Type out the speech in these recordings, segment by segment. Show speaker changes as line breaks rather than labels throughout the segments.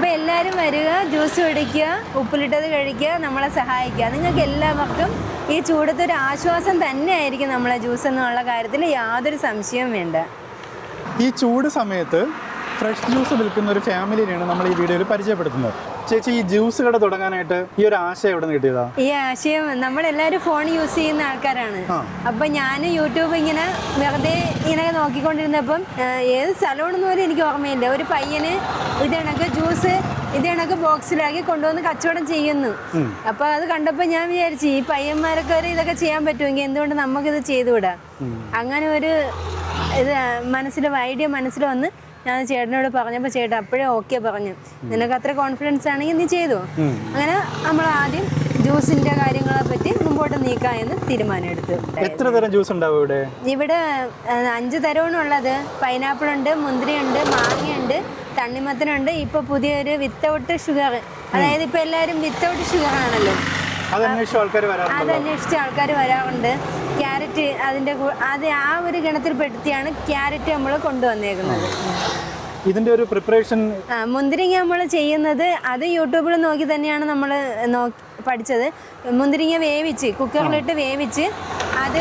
അപ്പോൾ എല്ലാവരും വരിക, ജ്യൂസ് കുടിക്കുക, ഉപ്പിലിട്ടത് കഴിക്കുക, നമ്മളെ സഹായിക്കുക. നിങ്ങൾക്ക് എല്ലാവർക്കും ഈ ചൂടത്ത് ഒരു ആശ്വാസം തന്നെയായിരിക്കും നമ്മളെ ജ്യൂസ് എന്നുള്ള കാര്യത്തിൽ യാതൊരു സംശയവും വേണ്ട.
ഈ ചൂട് സമയത്ത് ഫ്രഷ് ജ്യൂസ് വിൽക്കുന്ന ഒരു ഫാമിലിനെയാണ് നമ്മൾ ഈ വീഡിയോയിൽ പരിചയപ്പെടുത്തുന്നത്. ചേച്ചി, ഈ ജ്യൂസ് കട തുടങ്ങാനായിട്ട് ഈ ഒരു ആശയം എവിടെ നിന്ന് കിട്ടിയതാ?
ഈ ആശയം നമ്മളെല്ലാവരും ഫോൺ യൂസ് ചെയ്യുന്ന ആൾക്കാരാണ്. അപ്പം ഞാൻ യൂട്യൂബ് ഇങ്ങനെ വെറുതെ ഇങ്ങനെ നോക്കിക്കൊണ്ടിരുന്നപ്പം ഏത് സ്ഥലമാണെന്ന് പോലും എനിക്ക് ഓർമ്മയില്ല. ഒരു പയ്യന് ഇത് കണക്ക് ജ്യൂസ് ഇത് കണക്ക് ബോക്സിലാക്കി കൊണ്ടുവന്ന് കച്ചവടം ചെയ്യുന്നു. അപ്പോൾ അത് കണ്ടപ്പോൾ ഞാൻ വിചാരിച്ചു, ഈ പയ്യന്മാരൊക്കെ വരെ ഇതൊക്കെ ചെയ്യാൻ പറ്റുമെങ്കിൽ എന്തുകൊണ്ട് നമുക്കിത് ചെയ്തുകൂടാ? അങ്ങനെ ഒരു ഇത് ഐഡിയ മനസ്സിൽ വന്ന് ഞാൻ ചേട്ടനോട് പറഞ്ഞപ്പോൾ ചേട്ടൻ അപ്പോഴേ ഓക്കെ പറഞ്ഞു, നിനക്ക് അത്ര കോൺഫിഡൻസ് ആണെങ്കിൽ നീ ചെയ്തു. അങ്ങനെ നമ്മൾ ആദ്യം ജ്യൂസിന്റെ കാര്യങ്ങളെ പറ്റി മുമ്പോട്ട് നീക്കാം എന്ന് തീരുമാനമെടുത്തു.
എത്ര തരം ജ്യൂസ് ഉണ്ടാവും ഇവിടെ?
ഇവിടെ 5 തരമാണുള്ളത്. പൈനാപ്പിൾ ഉണ്ട്, മുന്തിരിയുണ്ട്, മാങ്ങയുണ്ട്, തണ്ണിമത്തനുണ്ട്. ഇപ്പൊ പുതിയൊരു വിത്തൗട്ട് ഷുഗർ, അതായത് ഇപ്പൊ എല്ലാവരും വിത്തൗട്ട് ഷുഗർ ആണല്ലോ, അതന്വേഷിച്ച് ആൾക്കാർ വരാറുണ്ട്. ക്യാരറ്റ് ആ ഒരു ഗണത്തിൽപ്പെടുത്തിയാണ് ക്യാരറ്റ് നമ്മൾ കൊണ്ടുവന്നേക്കുന്നത്.
ഇതിന്റെ ഒരു പ്രിപ്പറേഷൻ,
മുന്തിരിങ്ങ നമ്മൾ ചെയ്യുന്നത് അത് യൂട്യൂബിൽ നോക്കി തന്നെയാണ് നമ്മൾ പഠിച്ചത്. മുന്തിരിങ്ങ വേവിച്ച് കുക്കറിലിട്ട് വേവിച്ച് അത്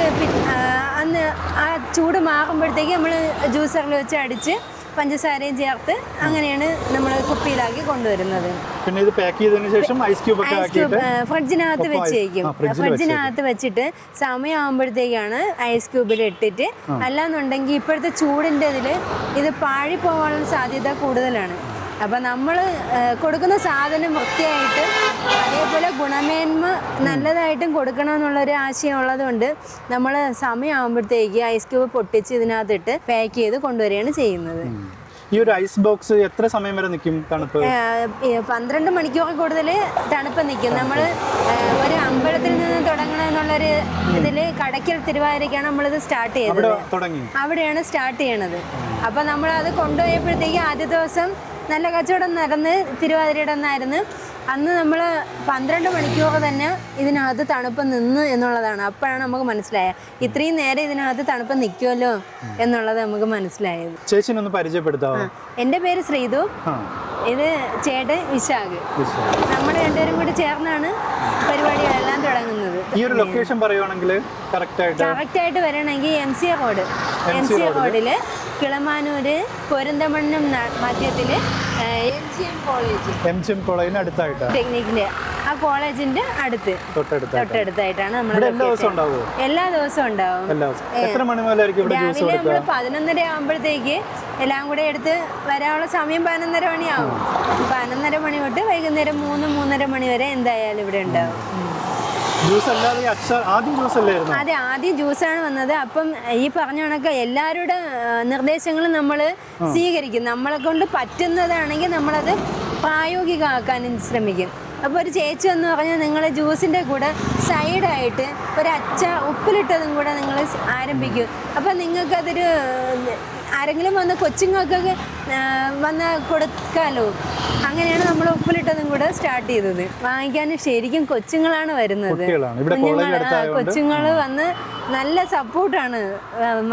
അന്ന് ആ ചൂട് മാറുമ്പോഴത്തേക്ക് നമ്മൾ ജ്യൂസറിൽ വെച്ച് അടിച്ച് പഞ്ചസാരയും ചേർത്ത് അങ്ങനെയാണ് നമ്മൾ കുപ്പിയിലാക്കി കൊണ്ടുവരുന്നത്.
പിന്നെ ഇത് പാക്ക് ചെയ്തതിനു ശേഷം ഐസ് ക്യൂബ് ഒക്കെ ആക്കിയിട്ട്
ഫ്രിഡ്ജിനകത്ത് വെച്ചേക്കും. ഫ്രിഡ്ജിനകത്ത് വെച്ചിട്ട് സമയമാകുമ്പോഴത്തേക്കാണ് ഐസ് ക്യൂബിൽ ഇട്ടിട്ട്. അല്ലാന്നുണ്ടെങ്കിൽ ഇപ്പോഴത്തെ ചൂടിൻ്റെ ഇത് പാഴിപ്പോകാനുള്ള സാധ്യത കൂടുതലാണ്. അപ്പം നമ്മൾ കൊടുക്കുന്ന സാധനം വൃത്തിയായിട്ട് അതേപോലെ ഗുണമേന്മ നല്ലതായിട്ടും കൊടുക്കണമെന്നുള്ളൊരു ആശയം ഉള്ളതുകൊണ്ട് നമ്മൾ സമയമാകുമ്പോഴത്തേക്ക് ഐസ് ക്യൂബ് പൊട്ടിച്ച് ഇതിനകത്തിട്ട് പാക്ക് ചെയ്ത് കൊണ്ടുവരികയാണ് ചെയ്യുന്നത്.
ഈ ഒരു ഐസ് ബോക്സ് എത്ര സമയം വരെ നിൽക്കും തണുപ്പ്?
12 മണിക്കൂർ കൂടുതൽ തണുപ്പ് നിൽക്കും. നമ്മൾ ഒരു അമ്പലത്തിൽ നിന്ന് തുടങ്ങണമെന്നുള്ളൊരു ഇതിൽ കടയ്ക്കൽ തിരുവാതിരയ്ക്കാണ് നമ്മളിത് സ്റ്റാർട്ട് ചെയ്തത്. അവിടെയാണ് സ്റ്റാർട്ട് ചെയ്യണത്. അപ്പം നമ്മളത് കൊണ്ടുപോയപ്പോഴത്തേക്ക് ആദ്യ ദിവസം നല്ല കച്ചവടം നടന്ന് തിരുവാതിരയുടെ ഒന്നായിരുന്നു. അന്ന് നമ്മൾ 12 മണിക്കൂർ തന്നെ ഇതിനകത്ത് തണുപ്പ് നിന്ന് എന്നുള്ളതാണ്. അപ്പോഴാണ് നമുക്ക് മനസ്സിലായത് ഇത്രയും നേരം ഇതിനകത്ത് തണുപ്പ് നിൽക്കുമല്ലോ എന്നുള്ളത് നമുക്ക് മനസ്സിലായത്.
ചേച്ചിനൊന്ന് പരിചയപ്പെടുത്താമോ?
എൻ്റെ പേര് ശ്രീതു, ഇത് ചേട്ടൻ വിശാഖ്. നമ്മൾ രണ്ടുപേരും കൂടി ചേർന്നാണ് പരിപാടികളെല്ലാം തുടങ്ങുന്നത്.
ഈ ഒരു ലൊക്കേഷൻ പറയുവാണെങ്കിൽ കറക്റ്റ് ആയിട്ട്
വരണമെങ്കിൽ എം സി റോഡിൽ കിളമാനൂര് പൊരുന്തമണ്ണും മധ്യത്തിൽ
MGM കോളേജിന് അടുത്തായിട്ട്
ടെക്നിക്കിന്റെ ആ കോളേജിന്റെ തൊട്ടടുത്തായിട്ടാണ് നമ്മൾ. എല്ലാ ദിവസവും ഉണ്ടാവും. രാവിലെ നമ്മൾ 11:30 ആകുമ്പോഴത്തേക്ക് എല്ലാം കൂടെ എടുത്ത് വരാനുള്ള സമയം 11:30 മണിയാവും. 11:30 മണി തൊട്ട് വൈകുന്നേരം 3-3:30 മണി വരെ എന്തായാലും ഇവിടെ ഉണ്ടാവും. അതെ, ആദ്യം ജ്യൂസാണ് വന്നത്. അപ്പം ഈ പറഞ്ഞ കണക്ക് എല്ലാവരുടെ നിർദ്ദേശങ്ങളും നമ്മൾ സ്വീകരിക്കും. നമ്മളെ കൊണ്ട് പറ്റുന്നതാണെങ്കിൽ നമ്മളത് പ്രായോഗികമാക്കാനും ശ്രമിക്കും. അപ്പോൾ ഒരു ചേച്ചി എന്ന് പറഞ്ഞാൽ നിങ്ങൾ ജ്യൂസിൻ്റെ കൂടെ സൈഡായിട്ട് ഒരു ഉപ്പിലിട്ടതും കൂടെ നിങ്ങൾ ആരംഭിക്കും. അപ്പം നിങ്ങൾക്കതൊരു ആരെങ്കിലും വന്ന് കൊച്ചുങ്ങൾക്കൊക്കെ വന്ന് കൊടുക്കാമല്ലോ. അങ്ങനെയാണ് നമ്മൾ ഉപ്പിലിട്ടതും കൂടെ സ്റ്റാർട്ട് ചെയ്തത്. വാങ്ങിക്കാനും ശരിക്കും കൊച്ചുങ്ങളാണ് വരുന്നത്. കൊച്ചുങ്ങൾ വന്ന് നല്ല സപ്പോർട്ടാണ്.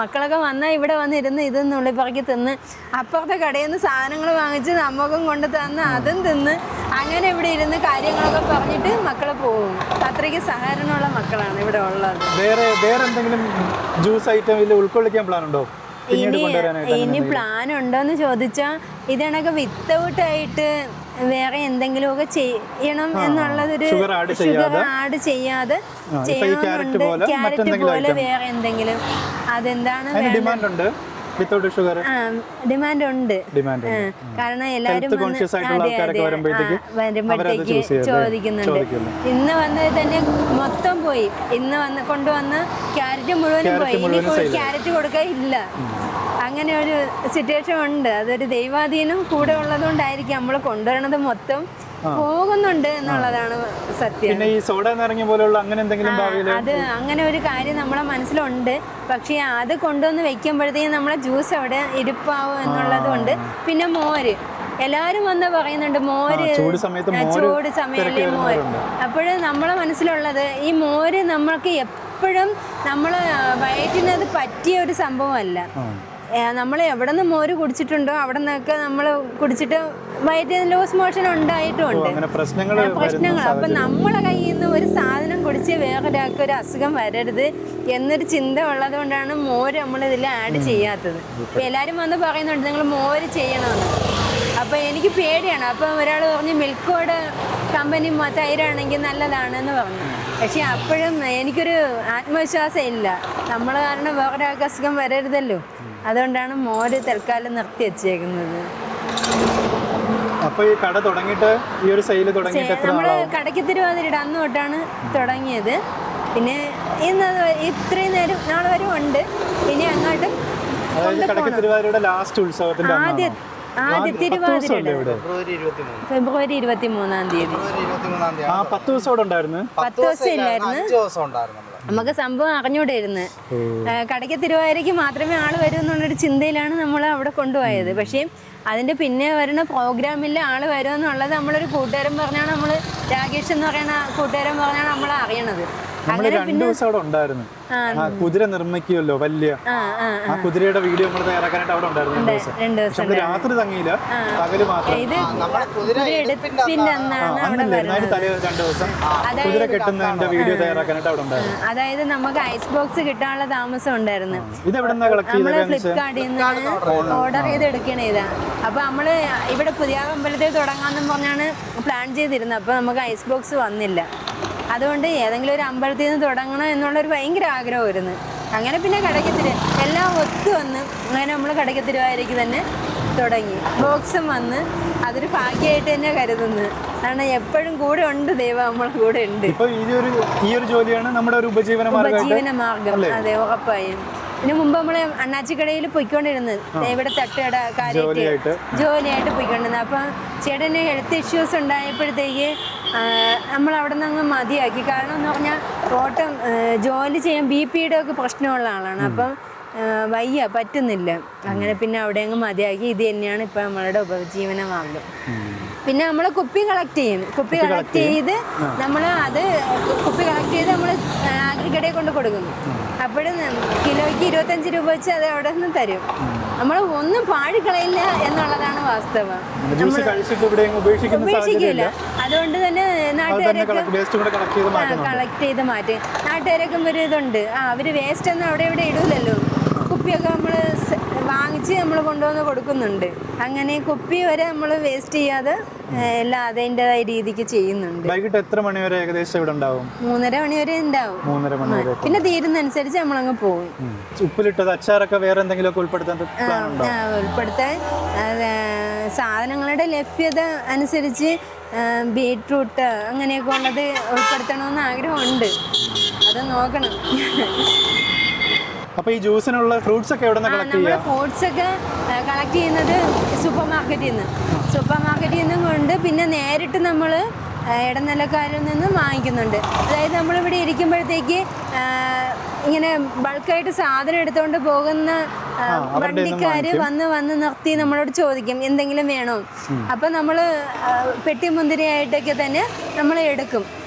മക്കളൊക്കെ വന്നാൽ ഇവിടെ വന്നിരുന്ന് ഇതെന്നുള്ളിൽ പറക്കി തിന്ന് അപ്പുറത്തെ കടയിൽ നിന്ന് സാധനങ്ങൾ വാങ്ങിച്ച് നമുക്കും കൊണ്ട് തന്ന് അതും തിന്ന് അങ്ങനെ ഇവിടെ ഇരുന്ന് കാര്യങ്ങളൊക്കെ പറഞ്ഞിട്ട് മക്കൾ പോകും. അത്രയ്ക്ക് സഹകരണമുള്ള മക്കളാണ് ഇവിടെ ഉള്ളത്.
വേറെ എന്തെങ്കിലും ജ്യൂസ് ഐറ്റം ഉൾക്കൊള്ളിക്കാൻ പ്ലാൻ ഉണ്ടോ?
ഇനി പ്ലാൻ ഉണ്ടോന്ന് ചോദിച്ചാൽ ഇതണക്കെ വിത്തൗട്ടായിട്ട് വേറെ എന്തെങ്കിലുമൊക്കെ ചെയ്യണം എന്നുള്ളതൊരു ഷുഗർ ആഡ് ചെയ്യാതെ ചെയ്യണമെന്നുണ്ട്. ക്യാരറ്റ് പോലെ വേറെ എന്തെങ്കിലും. അതെന്താണ് ഡിമാൻഡ് ഉണ്ട്. കാരണം എല്ലാവരും വരുമ്പോഴത്തേക്ക് ചോദിക്കുന്നുണ്ട്. ഇന്ന് വന്നത് തന്നെ മൊത്തം പോയി. ഇന്ന് കൊണ്ടുവന്ന് ക്യാരറ്റ് മുഴുവനും പോയി. ഇനിയിപ്പോൾ ക്യാരറ്റ് കൊടുക്കാൻ ഇല്ല. അങ്ങനെ ഒരു സിറ്റുവേഷൻ ഉണ്ട്. അതൊരു ദൈവാധീനം കൂടെ ഉള്ളതുകൊണ്ടായിരിക്കും നമ്മൾ കൊണ്ടുവരണത് മൊത്തം പോകുന്നുണ്ട് എന്നുള്ളതാണ് സത്യം. അത് അങ്ങനെ ഒരു കാര്യം നമ്മളെ മനസ്സിലുണ്ട്. പക്ഷേ അത് കൊണ്ടുവന്ന് വെക്കുമ്പോഴത്തേക്കും നമ്മളെ ജ്യൂസ് അവിടെ ഇരിപ്പാവും എന്നുള്ളത് കൊണ്ട്. പിന്നെ മോര് എല്ലാവരും വന്ന് പറയുന്നുണ്ട്, മോര് ചൂട് സമയല്ലേ മോര്. അപ്പോഴും നമ്മളെ മനസ്സിലുള്ളത് ഈ മോര് നമ്മൾക്ക് എപ്പോഴും നമ്മൾ വയറ്റിനത് പറ്റിയ ഒരു സംഭവമല്ല. നമ്മൾ എവിടെ നിന്ന് മോര് കുടിച്ചിട്ടുണ്ടോ അവിടെ നിന്നൊക്കെ നമ്മൾ കുടിച്ചിട്ട് വയറ്റിൽ ലൂസ് മോഷൻ ഉണ്ടായിട്ടുണ്ട്
അങ്ങനെ പ്രശ്നങ്ങൾ
അപ്പം നമ്മളെ കയ്യിൽ നിന്ന് ഒരു സാധനം കുടിച്ച് വേറൊരാൾക്ക് ഒരു അസുഖം വരരുത് എന്നൊരു ചിന്ത ഉള്ളത് കൊണ്ടാണ് മോര് നമ്മളിതിൽ ആഡ് ചെയ്യാത്തത്. അപ്പം എല്ലാവരും വന്ന് പറയുന്നുണ്ട് നിങ്ങൾ മോര് ചെയ്യണമെന്ന്. അപ്പോൾ എനിക്ക് പേടിയാണ്. അപ്പം ഒരാൾ പറഞ്ഞു മിൽക്കോട് കമ്പനി തൈരാണെങ്കിൽ നല്ലതാണെന്ന് പറഞ്ഞു. പക്ഷേ അപ്പോഴും എനിക്കൊരു ആത്മവിശ്വാസം ഇല്ല. നമ്മൾ കാരണം വേറൊരാൾക്ക് അസുഖം വരരുതല്ലോ. അതുകൊണ്ടാണ് മോര് തൽക്കാലം നിർത്തി വെച്ചേക്കുന്നത്.
അപ്പോൾ ഈ കട തുടങ്ങിയിട്ട് ഈ ഒരു സെയിൽ തുടങ്ങിയിട്ട്
നമ്മൾ കടയ്ക്ക് തിരുവാതിരയുടെ അന്ന് തൊട്ടാണ് തുടങ്ങിയത്. പിന്നെ ഇന്ന് ഇത്രയും നേരം നാളെ വരെ ഉണ്ട്. ഇനി അങ്ങോട്ട്
ലാസ്റ്റ് ഉത്സവത്തിന്റെ
ആദ്യ തിരുവാതിരയുടെ ഫെബ്രുവരി 23-ാം തീയതി.
10 ദിവസം അവിടെ ഉണ്ടായിരുന്നു.
10 ദിവസം ഇല്ലായിരുന്നു. നമുക്ക് സംഭവം അറിഞ്ഞൂടായിരുന്നു. കടയ്ക്ക് തിരുവാതിരയ്ക്ക് മാത്രമേ ആള് വരൂ എന്നുള്ളൊരു ചിന്തയിലാണ് നമ്മൾ അവിടെ കൊണ്ടുപോയത്. പക്ഷേ അതിൻ്റെ പിന്നെ വരുന്ന പ്രോഗ്രാമിൽ ആള് വരുമെന്നുള്ളത് നമ്മളൊരു കൂട്ടുകാരൻ പറഞ്ഞാണ്, നമ്മൾ രാകേഷ് എന്ന് പറയുന്ന കൂട്ടുകാരൻ പറഞ്ഞാണ് നമ്മൾ അറിയണത്.
അങ്ങനെ 2 ദിവസം അവിടെ ഉണ്ടായിരുന്നു. കുതിര നിർമ്മിക്കുമല്ലോ വലിയ ആ കുതിരയുടെ വീഡിയോ നമ്മൾ തയ്യാറാക്കാനായിട്ട് അവിടെ ഉണ്ടായിരുന്നു 2 ദിവസം. രാത്രി തങ്ങിയില്ല, പകല് മാത്രം. കുതിര കെട്ടുന്നതിന്റെ വീഡിയോ തയ്യാറാക്കാനായിട്ട് അവിടെ ഉണ്ടായിരുന്നു.
അതായത് നമുക്ക് ഐസ് ബോക്സ് കിട്ടാനുള്ള താമസം ഉണ്ടായിരുന്നു.
ഇതെവിടെന്നാ കളക്ട് ചെയ്തത്?
നമ്മള് ഫ്ലിപ്കാർട്ടിൽ നിന്ന് ഓർഡർ ചെയ്ത് എടുക്കണേ ഇതാ. അപ്പൊ നമ്മള് ഇവിടെ പുതിയ അമ്പലത്തിൽ തുടങ്ങാമെന്നും പറഞ്ഞാണ് പ്ലാൻ ചെയ്തിരുന്നത്. അപ്പൊ നമുക്ക് ഐസ് ബോക്സ് വന്നില്ല. അതുകൊണ്ട് ഏതെങ്കിലും ഒരു അമ്പലത്തിൽ നിന്ന് തുടങ്ങണം എന്നുള്ളൊരു ഭയങ്കര ആഗ്രഹമായിരുന്നു. അങ്ങനെ പിന്നെ കടയ്ക്കത്തിരി എല്ലാം ഒത്തു വന്ന് അങ്ങനെ നമ്മൾ കടയ്ക്കത്തിരുവാതിരയ്ക്ക് തന്നെ തുടങ്ങി. ബോക്സും വന്ന് അതൊരു ഭാഗ്യമായിട്ട് തന്നെ കരുതുന്നു. കാരണം എപ്പോഴും കൂടെ ഉണ്ട് ദൈവം, നമ്മളെ കൂടെ ഉണ്ട്.
ഈ ഒരു ജോലിയാണ് നമ്മുടെ ഒരു ഉപജീവന
മാർഗം. അതെ, ഉറപ്പായും. ഇതിനു മുമ്പ് നമ്മൾ അണ്ണാച്ചിക്കടയിൽ പൊയ്ക്കൊണ്ടിരുന്നത്, ഇവിടെ തട്ടുകട കാര്യമായിട്ട് ജോലിയായിട്ട് പൊയ്ക്കൊണ്ടിരുന്നത്. അപ്പം ചേട്ടന് ഹെൽത്ത് ഇഷ്യൂസ് ഉണ്ടായപ്പോഴത്തേക്ക് നമ്മൾ അവിടെ നിന്ന് അങ്ങ് മതിയാക്കി. കാരണം എന്ന് പറഞ്ഞാൽ ഓട്ടം ജോലി ചെയ്യാൻ BP-യുടെ ഒക്കെ പ്രശ്നമുള്ള ആളാണ്. അപ്പം വയ്യ, പറ്റുന്നില്ല. അങ്ങനെ പിന്നെ അവിടെ അങ്ങ് മതിയാക്കി. ഇത് തന്നെയാണ് ഇപ്പം നമ്മളുടെ ഉപജീവന മാർഗം. പിന്നെ നമ്മൾ കുപ്പി കളക്ട് ചെയ്യും. കുപ്പി കളക്ട് ചെയ്ത് നമ്മൾ നമ്മൾ അഗ്രികടയിൽ കൊണ്ട് കൊടുക്കും. അപ്പോഴും കിലോയ്ക്ക് 25 രൂപ വെച്ച് അത് അവിടെ നിന്ന് തരും. നമ്മൾ ഒന്നും പാടിക്കളയില്ല എന്നുള്ളതാണ് വാസ്തവം. ഉപേക്ഷിക്കില്ല. അതുകൊണ്ട് തന്നെ നാട്ടുകാരൊക്കെ കളക്ട് ചെയ്ത് മാറ്റും. നാട്ടുകാരൊക്കെ ഒരു ഇതുണ്ട്, അവര് വേസ്റ്റ് ഒന്നും അവിടെ ഇവിടെ ഇടൂലല്ലോ. കുപ്പിയൊക്കെ നമ്മൾ വാങ്ങിച്ച് നമ്മൾ കൊണ്ടുവന്ന് കൊടുക്കുന്നുണ്ട്. അങ്ങനെ കുപ്പി വരെ നമ്മൾ വേസ്റ്റ് ചെയ്യാതെ എല്ലാം അതിൻ്റെതായ രീതിക്ക് ചെയ്യുന്നുണ്ട്.
വൈകിട്ട് എത്ര മണി വരെ ഏകദേശം ഇവിടെ ഉണ്ടാവും?
3:30 മണി വരെ ഉണ്ടാവും. പിന്നെ തീരുന്നനുസരിച്ച് നമ്മളങ്ങ് പോകും.
ഉപ്പിലിട്ടത് അച്ചാറൊക്കെ വേറെ എന്തെങ്കിലും ഉൾപ്പെടുത്താൻ
സാധനങ്ങളുടെ ലഭ്യത അനുസരിച്ച് ബീട്രൂട്ട് അങ്ങനെയൊക്കെ ഉള്ളത് ഉൾപ്പെടുത്തണമെന്ന് ആഗ്രഹമുണ്ട്. അത് നോക്കണം.
അപ്പോൾ ഈ ജ്യൂസിനുള്ള ഫ്രൂട്ട്സ് ഒക്കെ എവിടെ നിന്ന് കളക്ട് ചെയ്യുക?
ഫ്രൂട്ട്സ് ഒക്കെ കളക്ട് ചെയ്യുന്നത് സൂപ്പർ മാർക്കറ്റിൽ നിന്നും കൊണ്ട് പിന്നെ നേരിട്ട് നമ്മൾ ഇടനിലക്കാരിൽ നിന്നും വാങ്ങിക്കുന്നുണ്ട്. അതായത് നമ്മളിവിടെ ഇരിക്കുമ്പോഴത്തേക്ക് ഇങ്ങനെ ബൾക്കായിട്ട് സാധനം എടുത്തുകൊണ്ട് പോകുന്ന വണ്ടിക്കാർ വന്ന് നിർത്തി നമ്മളോട് ചോദിക്കും എന്തെങ്കിലും വേണോ. അപ്പം നമ്മൾ പെട്ടി മുന്തിരിയായിട്ടൊക്കെ തന്നെ നമ്മൾ എടുക്കുമ്പോൾ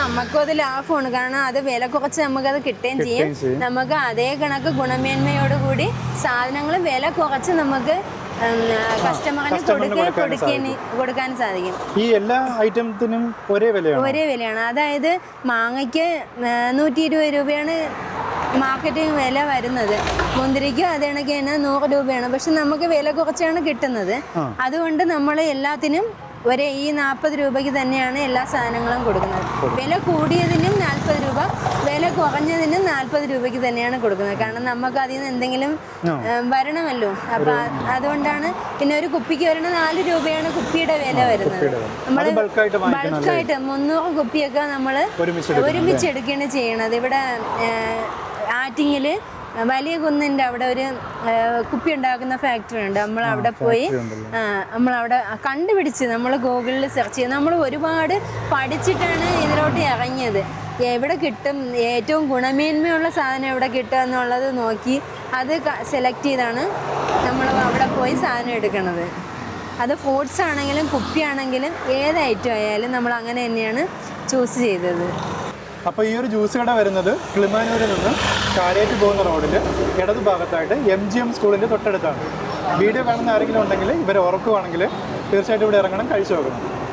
നമുക്കും അത് ലാഭമാണ്. കാരണം അത് വില കുറച്ച് നമുക്കത് കിട്ടുകയും ചെയ്യും. നമുക്ക് അതേ കണക്ക് ഗുണമേന്മയോടുകൂടി സാധനങ്ങൾ വില കുറച്ച് നമുക്ക് കസ്റ്റമറിന് കൊടുക്കാൻ സാധിക്കും.
ഈ എല്ലാ ഐറ്റത്തിനും ഒരേ
വിലയാണ്. അതായത് മാങ്ങയ്ക്ക് 120 രൂപയാണ് മാർക്കറ്റിംഗ് വില വരുന്നത്. മുന്തിരിക്കും അതേ കണക്ക് തന്നെ 100 രൂപയാണ്. പക്ഷെ നമുക്ക് വില കുറച്ചാണ് കിട്ടുന്നത്. അതുകൊണ്ട് നമ്മൾ എല്ലാത്തിനും ഈ 40 രൂപയ്ക്ക് തന്നെയാണ് എല്ലാ സാധനങ്ങളും കൊടുക്കുന്നത്. വില കൂടിയതിനും 40 രൂപ, വില കുറഞ്ഞതിനും 40 രൂപയ്ക്ക് തന്നെയാണ് കൊടുക്കുന്നത്. കാരണം നമുക്ക് അതിൽ നിന്ന് എന്തെങ്കിലും വരണമല്ലോ. അപ്പം അതുകൊണ്ടാണ്. പിന്നെ ഒരു കുപ്പിക്ക് വരുന്ന 4 രൂപയാണ് കുപ്പിയുടെ വില വരുന്നത്. നമ്മൾ ബൾക്കായിട്ട് 300 കുപ്പിയൊക്കെ നമ്മൾ ഒരുമിച്ച് എടുക്കുകയാണ് ചെയ്യണത്. ഇവിടെ ആറ്റിങ്ങിൽ വലിയ കുന്നിൻ്റെ അവിടെ ഒരു കുപ്പി ഉണ്ടാക്കുന്ന ഫാക്ടറി ഉണ്ട്. നമ്മളവിടെ പോയി നമ്മളവിടെ കണ്ടുപിടിച്ച് നമ്മൾ ഗൂഗിളിൽ സെർച്ച് ചെയ്ത് നമ്മൾ ഒരുപാട് പഠിച്ചിട്ടാണ് ഇതിലോട്ട് ഇറങ്ങിയത്. എവിടെ കിട്ടും, ഏറ്റവും ഗുണമേന്മയുള്ള സാധനം എവിടെ കിട്ടുക എന്നുള്ളത് നോക്കി അത് സെലക്ട് ചെയ്താണ് നമ്മൾ അവിടെ പോയി സാധനം എടുക്കുന്നത്. അത് ഫ്രൂട്ട്സ് ആണെങ്കിലും കുപ്പിയാണെങ്കിലും ഏത് ഐറ്റം ആയാലും നമ്മൾ അങ്ങനെ തന്നെയാണ് ചൂസ് ചെയ്തത്.
അപ്പോൾ ഈ ഒരു ജ്യൂസ് കട വരുന്നത് കിളിമാനൂരിൽ നിന്ന് കാരേറ്റ് പോകുന്ന റോഡിൽ ഇടതു ഭാഗത്തായിട്ട് MGM സ്കൂളിൻ്റെ തൊട്ടടുത്താണ്. വീഡിയോ കാണുന്ന ആരെങ്കിലും ഉണ്ടെങ്കിൽ ഇവരെ ഉറക്കുവാണെങ്കിൽ തീർച്ചയായിട്ടും ഇവിടെ ഇറങ്ങണം, കഴിച്ചു നോക്കണം.